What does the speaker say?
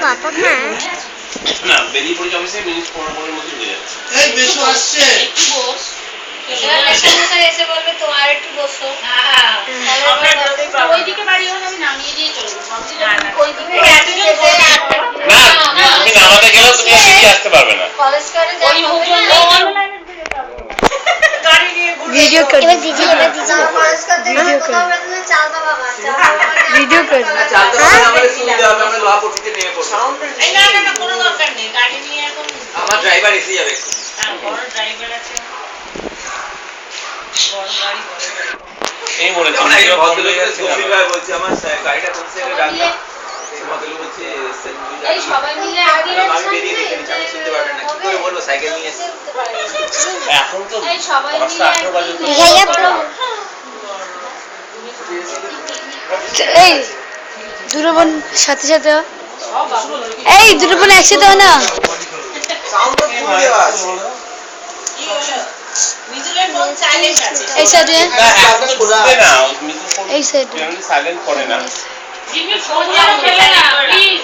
পাপা না না বেরিয়ে পড়ে অফিসে মিনিট 15 মধ্যে হয়ে যাচ্ছে। এই বেশু আসছে একটু বস এসে বলবে তোমার একটু বসো। ওইদিকে বাড়ি হলে আমি নামিয়ে দিয়ে চলে যাবো। ওইদিকে না তুমি নামাতে গেলেও তুমি বেরিয়ে আসতে পারবে না। কলেজ করে वीडियो कर এবার দিদি কলেজ করতে वीडियो कर চাল বাবা वीडियो कर আমাদের সুবিধা হবে আমরা লোহা পট্টিতে নিয়ে পড়ব এই না না কোনো দরকার নেই গাড়ি নিয়ে এখন আমার ড্রাইভার এসে যাবে বড় ড্রাইভার আছে বড় গাড়ি এই বলেছি যেমন একজন ভদ্রলোক গম্ভীর ভাই বলছে আমার গাড়িটা কোন সাইডে রাখলাম সেই ভদ্রলোক বলছে এই সবাই মিলে আগে আমি বেরিয়ে গেছি আমি শুনতে পারবেন না কি করে বলবো সাইকেল নিয়ে এসে এখন তো এই সবাই মিলে 8টা বাজে তো भैया এই দুটো বোন সাথে সাথে এই দুটো বোন একসাথে হয় না সাউন্ড তো ফুল দেওয়া আছে মিজুলের ফোন সাইলেন্ট আছে এই সাইডে না এখন তো ঢুকবে না মিথুন ফোন এই সাইডে জেনারেলি সাইলেন্ট করে না জিমি ফোন যেন ফেলে না প্লিজ